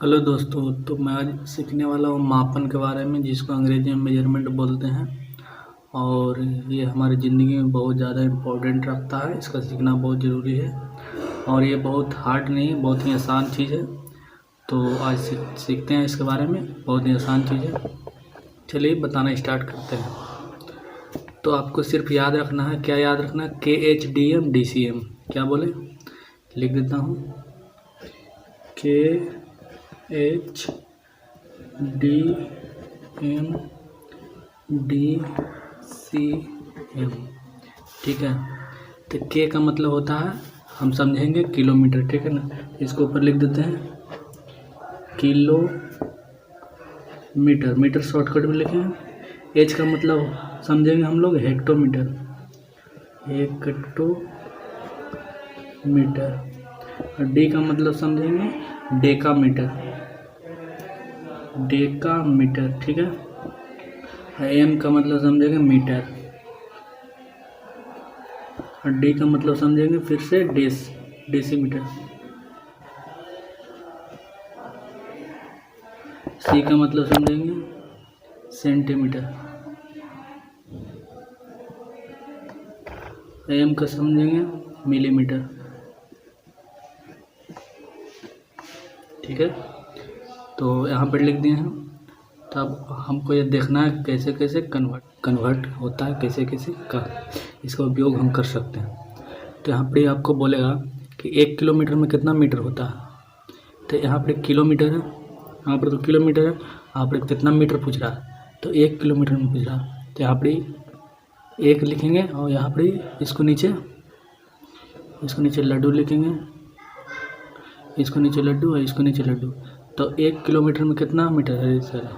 Hello दोस्तों, तो मैं आज सीखने वाला हूँ मापन के बारे में, जिसको अंग्रेजी में मेजरमेंट बोलते हैं। और ये हमारी ज़िंदगी में बहुत ज़्यादा इम्पोर्टेंट रखता है। इसका सीखना बहुत ज़रूरी है और ये बहुत हार्ड नहीं है, बहुत ही आसान चीज़ है। तो आज सीखते हैं इसके बारे में। बहुत ही आसान चीज़ है। चलिए बताना स्टार्ट करते हैं। तो आपको सिर्फ याद रखना है, क्या याद रखना है? KHDM DCM। क्या बोले? लिख देता हूँ, KHDM DCM। ठीक है। तो के का मतलब होता है, हम समझेंगे, किलोमीटर। ठीक है ना। इसको ऊपर लिख देते हैं किलोमीटर। मीटर शॉर्टकट में लिखेंगे। एच का मतलब समझेंगे हम लोग, हेक्टोमीटर। और डी का मतलब समझेंगे, डेकामीटर। ठीक है। एम का मतलब समझेंगे, मीटर। और डी का मतलब समझेंगे फिर से, डेसीमीटर। सी का मतलब समझेंगे, सेंटीमीटर। एम का समझेंगे, मिलीमीटर। ठीक है। तो यहाँ पर लिख दिए हैं। तब हमको ये देखना है कैसे कैसे कन्वर्ट होता है, कैसे कैसे का इसका उपयोग हम कर सकते हैं। तो यहाँ पर आपको बोलेगा कि 1 किलोमीटर में कितना मीटर होता है। तो यहाँ पर किलोमीटर है, यहाँ पर तो किलोमीटर है। यहाँ पर कितना मीटर पूछ रहा है, तो 1 किलोमीटर में पूछ रहा है। तो यहाँ पर 1 लिखेंगे और यहाँ पर इसको नीचे लड्डू लिखेंगे, इसको नीचे लड्डू और इसको नीचे लड्डू। तो 1 किलोमीटर में कितना मीटर है सर?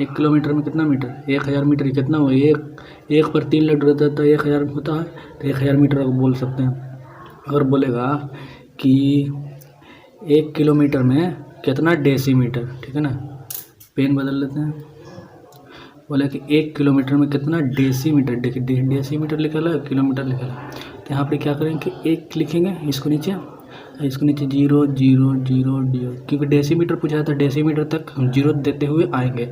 1 किलोमीटर में कितना मीटर? 1000 मीटर। कितना हुआ? एक पर 3 लड्डू रहता है तो 1000 होता है। तो 1000 मीटर बोल सकते हैं। और बोलेगा कि 1 किलोमीटर में कितना डेसीमीटर। ठीक है ना। पेन बदल लेते हैं। बोले कि 1 किलोमीटर में कितना डेसीमीटर। देखिए डेसीमीटर लिखा है, किलोमीटर लिखा है। तो यहाँ पर क्या करेंगे कि 1 लिखेंगे, इसको नीचे 0 0 0 0, क्योंकि डेसीमीटर पूछा है तो डेसीमीटर तक हम 0 देते हुए आएंगे।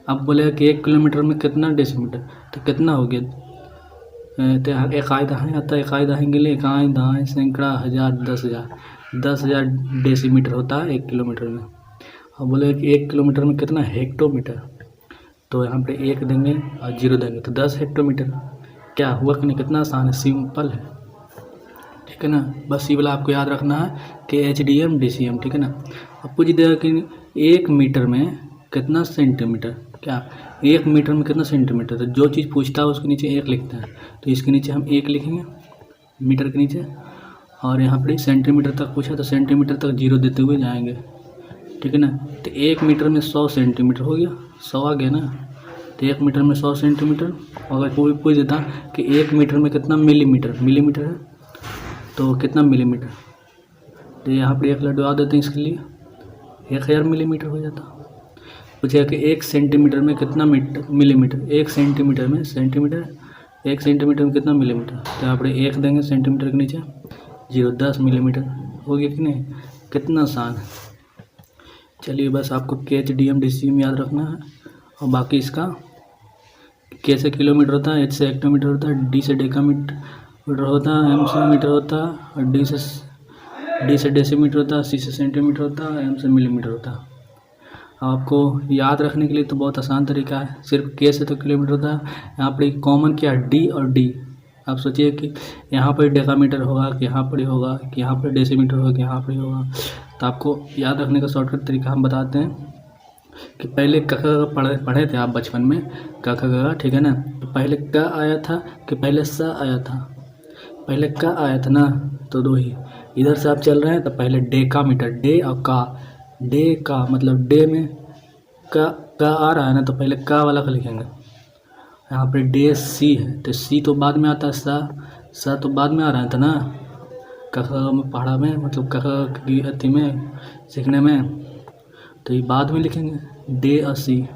अब बोलेगा कि 1 किलोमीटर में कितना डेसीमीटर, तो कितना हो गया? तो इकाई दहाई आता है, इकाई दहाई के लिए इकाई दहाई सैकड़ा हज़ार 10,000 डेसीमीटर होता है 1 किलोमीटर में। अब बोलेगा कि 1 किलोमीटर में कितना हेक्टोमीटर, तो यहाँ पे 1 देंगे और 0 देंगे तो 10 हेक्टोमीटर। क्या हुआ कि नहीं? कितना आसान है, सिंपल है। ठीक है ना। बस ये वाला आपको याद रखना है, KHDM DCM। ठीक है ना। अब पूछ देगा कि 1 मीटर में कितना सेंटीमीटर। क्या 1 मीटर में कितना सेंटीमीटर? तो जो चीज़ पूछता है उसके नीचे 1 लिखते हैं। तो इसके नीचे हम 1 लिखेंगे, मीटर के नीचे। और यहाँ पर सेंटीमीटर तक पूछा तो सेंटीमीटर तक 0 देते हुए जाएंगे। ठीक है ना। तो 1 मीटर में 100 सेंटीमीटर हो गया, 100 आ गया ना। तो 1 मीटर में 100 सेंटीमीटर। अगर कोई पूछ देता कि 1 मीटर में कितना मिलीमीटर है, तो कितना मिलीमीटर? तो यहाँ पर 1 लड्डू आ देते हैं, इसके लिए 1000 मिलीमीटर हो जाता। पूछेगा कि 1 सेंटीमीटर में कितना मिलीमीटर। 1 सेंटीमीटर में 1 सेंटीमीटर में कितना मिलीमीटर? तो यहाँ पर 1 देंगे, सेंटीमीटर के नीचे 0, 10 मिलीमीटर हो गया कि नहीं? कितना आसान है। चलिए बस आपको KHDM DCM याद रखना है। और बाकी इसका K से किलोमीटर होता है, H से हेक्टोमीटर होता है, D से डेकामीटर होता है, M से मीटर होता है, और D से डेसीमीटर होता है, C से सेंटीमीटर होता है, M से मिलीमीटर होता है। आपको याद रखने के लिए तो बहुत आसान तरीका है। सिर्फ K से तो किलोमीटर होता है, यहाँ पर कॉमन क्या है? D और D। आप सोचिए कि यहाँ पर डेकामीटर होगा कि यहाँ पर ही होगा, कि यहाँ पर डेसीमीटर होगा कि यहाँ पर ही होगा। तो आपको याद रखने का शॉर्टकट तरीका हम बताते हैं कि पहले क पढ़े थे आप बचपन में, क ख ग। ठीक है ना। तो पहले क आया था कि पहले स आया था? पहले क आया था ना, तो 2 ही। इधर से आप चल रहे हैं तो पहले डेकामीटर, डे और का। डे का मतलब डे में का आ रहा है ना, तो पहले का वाला का लिखेंगे। यहाँ पे डे सी है तो सी तो बाद में आता है, सा तो बाद में आ रहा था ना, क में पढ़ा में, मतलब क की अथी में सीखने में, तो ये बाद में लिखेंगे डे और सी।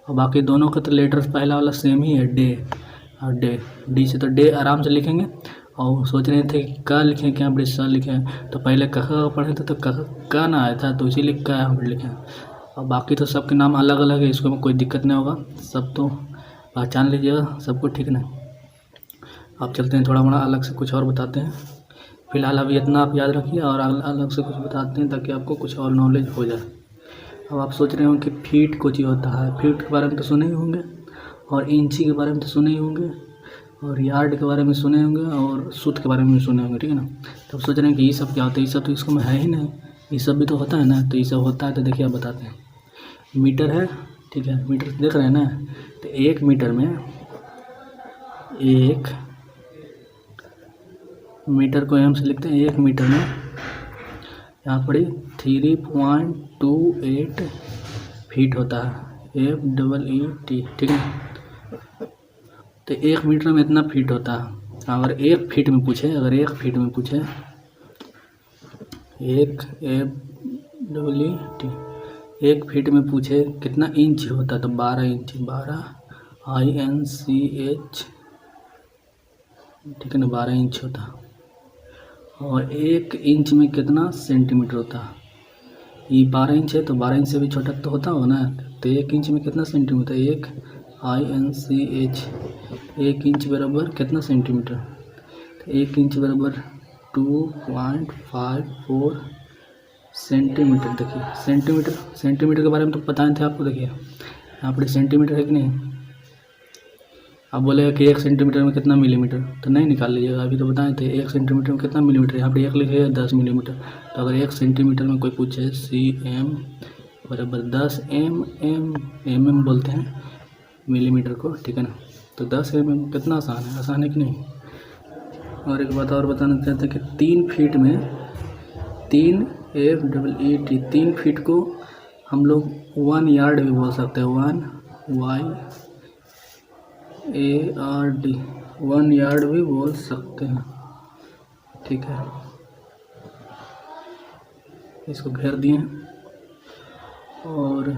और बाकी दोनों का तो लेटर्स पहला वाला सेम ही है, डे और डे। डी से तो डे आराम से लिखेंगे और सोच रहे थे कि क लिखें क्या बड़े स लिखें, तो पहले क पढ़े थे तो क ना आया था, तो इसीलिए क यहाँ पर लिखें। और बाकी तो सबके नाम अलग अलग है, इसको में कोई दिक्कत नहीं होगा, सब तो पहचान लीजिएगा सबको, ठीक ना। आप चलते हैं थोड़ा मोड़ा अलग से कुछ और बताते हैं। फिलहाल अभी इतना आप याद रखिए और अलग से कुछ बताते हैं ताकि आपको कुछ और नॉलेज हो जाए। अब आप सोच रहे हो कि फीट कुछ ही होता है, फीट के बारे में तो सुने ही होंगे, और इंची के बारे में तो सुने ही होंगे, और यार्ड के बारे में सुने होंगे, और सूत के बारे में भी सुने होंगे, ठीक है ना। तो आप सोच रहे हैं कि ये सब क्या होता है, ये सब तो इसको में है ही नहीं, ये सब भी तो होता है ना। तो ये सब होता है तो देखिए आप बताते हैं। मीटर है, ठीक है, मीटर देख रहे हैं ना। तो 1 मीटर में, 1 मीटर को हम से लिखते हैं, 1 मीटर में यहाँ पर 3.28 फीट होता है, FEET, ठीक है। तो 1 मीटर में इतना फीट होता है। अगर 1 फीट में पूछे, 1 फीट में पूछे, 1 फीट में पूछे कितना इंच होता है, तो 12 इंच, 12 INCH, ठीक है ना, 12 इंच होता है। और 1 इंच में कितना सेंटीमीटर होता है, ये 12 इंच है तो 12 इंच से भी छोटा तो होता होगा ना। तो 1 इंच में कितना सेंटीमीटर, 1 INCH, 1 इंच बराबर कितना सेंटीमीटर, तो 1 इंच बराबर 2.54 सेंटीमीटर। देखिए सेंटीमीटर के बारे में तो पता नहीं था आपको। देखिए यहाँ पर सेंटीमीटर है कि नहीं। आप बोलेगा कि 1 सेंटीमीटर में कितना मिलीमीटर, तो नहीं निकाल लीजिएगा, अभी तो बताए थे 1 सेंटीमीटर में कितना मिलीमीटर। यहाँ पर 1 लिखिएगा 10 मिलीमीटर। तो अगर 1 सेंटीमीटर में कोई पूछे CM बराबर 10 mm बोलते हैं मिलीमीटर को, ठीक है ना। तो 10 mm कितना आसान है कि नहीं। और एक बात और बताना चाहते हैं कि 3 फीट में, 3 फीट को हम लोग 1 यार्ड भी बोल सकते हैं, 1 YARD, 1 यार्ड भी बोल सकते हैं, ठीक है। इसको घेर दिए। और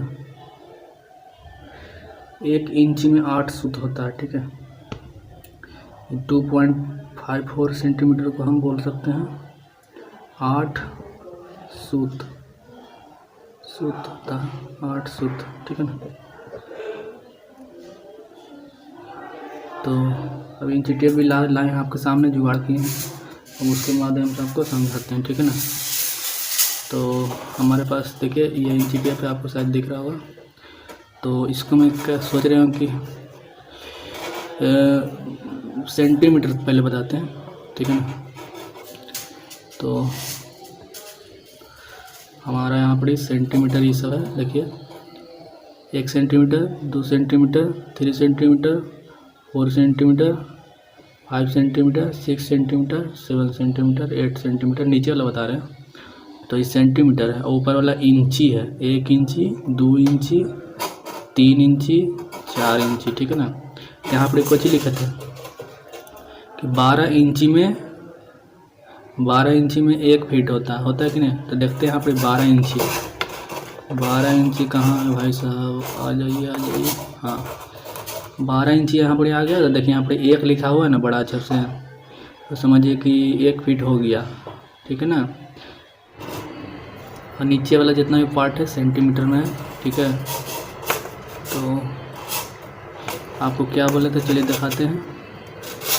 1 इंच में 8 सूत होता है, ठीक है। 2.54 सेंटीमीटर को हम बोल सकते हैं 8 सूत होता है, 8 सूत, ठीक है ना। तो अभी इंची टेप भी लाए हैं आपके सामने, जुगाड़ किए हैं, और उसके माध्यम से आपको समझाते हैं, ठीक है ना। तो हमारे पास देखिए ये इंची टेप है, आपको शायद दिख रहा होगा। तो इसको मैं क्या सोच रहा हूँ कि सेंटीमीटर पहले बताते हैं, ठीक है ना। तो हमारा यहाँ पर सेंटीमीटर ये सब है। देखिए 1 centimetre, 2 centimetre, 3 centimetre, 4 centimetre, 5 centimetre, 6 centimetre, 7 centimetre, 8 centimetre, नीचे वाला बता रहे हैं। तो ये सेंटीमीटर है, और ऊपर वाला इंची है, 1 इंची, 2 इंची, 3 इंची, 4 इंची, ठीक है ना। यहाँ पर कुछ ही लिखा था कि 12 इंची में 1 फीट होता है कि नहीं। तो देखते हैं यहाँ पे 12 इंची कहाँ है भाई साहब, आ जाइए। हाँ 12 इंची यहाँ पर आ गया। तो देखिए यहाँ पे 1 लिखा हुआ है ना बड़ा अक्षर से, तो समझिए कि 1 फीट हो गया, ठीक है ना। और नीचे वाला जितना भी पार्ट है सेंटीमीटर में है, ठीक है। तो आपको क्या बोले थे, चलिए दिखाते हैं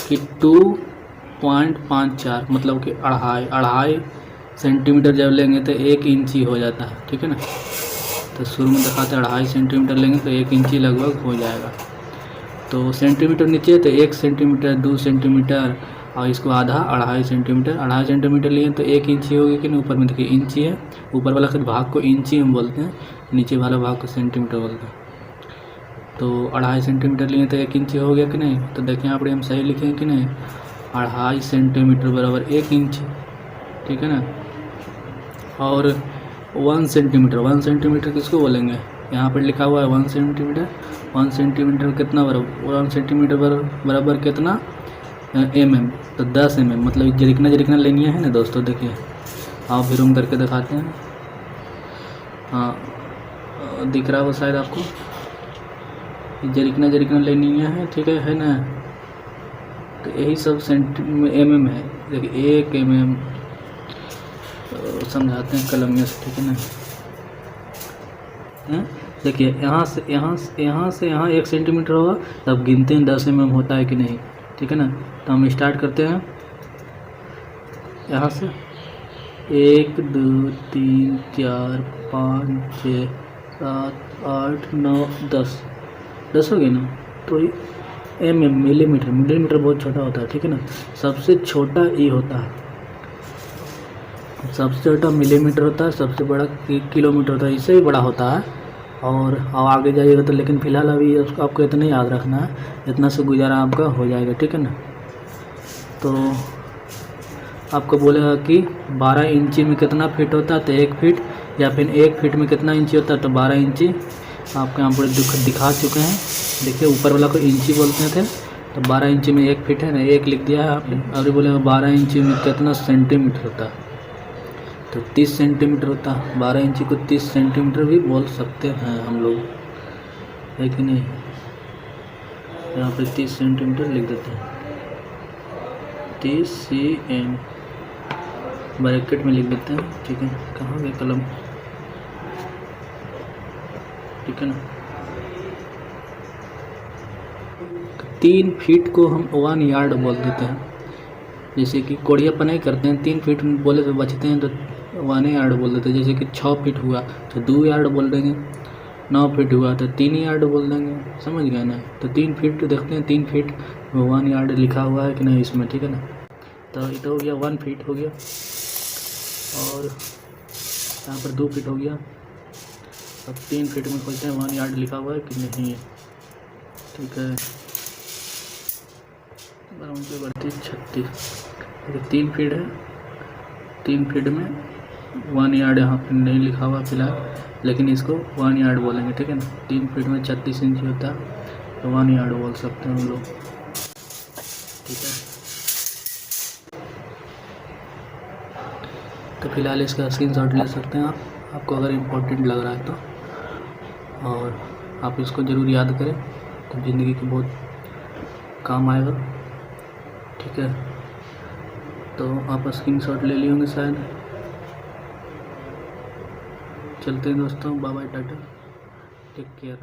कि 2.54 मतलब कि अढ़ाई सेंटीमीटर जब लेंगे तो 1 इंची हो जाता है, ठीक है ना। तो शुरू में दिखाते हैं 2.5 सेंटीमीटर लेंगे तो 1 इंची लगभग हो जाएगा। तो सेंटीमीटर नीचे तो 1 सेंटीमीटर, 2 सेंटीमीटर, और इसको आधा 2.5 सेंटीमीटर, 2.5 सेंटीमीटर लिए तो 1 इंची होगी कि नहीं। ऊपर में देखिए इंची है, ऊपर वाला भाग को इंची हम बोलते हैं, नीचे वाला भाग को सेंटीमीटर बोलते हैं। तो 2.5 सेंटीमीटर लिए तो 1 इंची हो गया कि नहीं। तो देखिए यहाँ पर हम सही लिखें कि नहीं, 2.5 सेंटीमीटर बराबर 1 इंच, ठीक है ना। और 1 सेंटीमीटर किसको बोलेंगे, यहाँ पर लिखा हुआ है 1 सेंटीमीटर। 1 सेंटीमीटर कितना बराबर, 1 सेंटीमीटर बराबर कितना mm, तो 10 mm, मतलब जरिकना लेनिया है ना दोस्तों। देखिए आप फिर हम करके दिखाते हैं। हाँ दिख रहा हो शायद आपको, जरिकना लेनिया है, ठीक है ना। तो यही सब mm है। देखिए 1 mm समझाते हैं कलमिया से, ठीक है ना। देखिए यहाँ से यहाँ 1 सेंटीमीटर होगा, तब गिनते हैं 10 mm होता है कि नहीं, ठीक है ना। तो हम स्टार्ट करते हैं यहाँ से 1 2 3 4 5 6 7 8 9 10 हो गए ना। तो मिलीमीटर बहुत छोटा होता है, ठीक है ना। सबसे छोटा ई होता है, सबसे छोटा मिलीमीटर होता है, सबसे बड़ा किलोमीटर होता है, इससे भी बड़ा होता है। और आगे जाइएगा तो, लेकिन फ़िलहाल अभी उसको आपको इतना याद रखना है, इतना से गुजारा आपका हो जाएगा, ठीक है ना। तो आपको बोलेगा कि 12 इंची में कितना फीट होता है, तो 1 फीट, या फिर 1 फीट में कितना इंची होता है, तो 12 इंची। आपको यहाँ पर दिखा चुके हैं, देखिए ऊपर वाला को इंची बोलते थे, तो 12 इंची में 1 फीट है ना, 1 लिख दिया है आपने। अभी बोलेगा 12 इंची में कितना सेंटीमीटर होता है, तो 30 सेंटीमीटर होता है। 12 इंची को 30 सेंटीमीटर भी बोल सकते हैं हम लोग, है कि नहीं। यहाँ पे 30 सेंटीमीटर लिख देते हैं, 30 cm ब्रैकेट में लिख देते हैं, ठीक है। कहाँ गए कलम, ठीक है ना। 3 फीट को हम 1 यार्ड बोल देते हैं। जैसे कि कोड़िया पनाई करते हैं, 3 फीट बोले तो बचते हैं, तो 1 यार्ड बोल देते हैं। जैसे कि 6 फीट हुआ तो 2 यार्ड बोल देंगे, 9 फीट हुआ तो 3 यार्ड बोल देंगे, समझ गए ना। तो 3 फीट देखते हैं, 3 फीट 1 यार्ड लिखा हुआ है कि नहीं इसमें, ठीक है ना। तो ये तो हो गया 1 फीट हो गया, और यहाँ पर 2 फीट हो गया। अब 3 फीट में खोलते हैं 1 यार्ड लिखा हुआ है कि नहीं है, ठीक है। बढ़ती 36, 3 फीट है, 3 फीट में 1 यार्ड यहाँ पर नहीं लिखा हुआ फिलहाल, लेकिन इसको 1 यार्ड बोलेंगे, ठीक है ना। 3 फीट में 36 इंच होता है, तो 1 यार्ड बोल सकते हैं हम लोग, ठीक है। तो फिलहाल इसका स्क्रीनशॉट ले सकते हैं आपको अगर इम्पोर्टेंट लग रहा है तो, और आप इसको ज़रूर याद करें, तो ज़िंदगी के बहुत काम आएगा, ठीक है। तो आप स्क्रीनशॉट ले लिए होंगे शायद। चलते हैं दोस्तों, bye bye, tata, take care.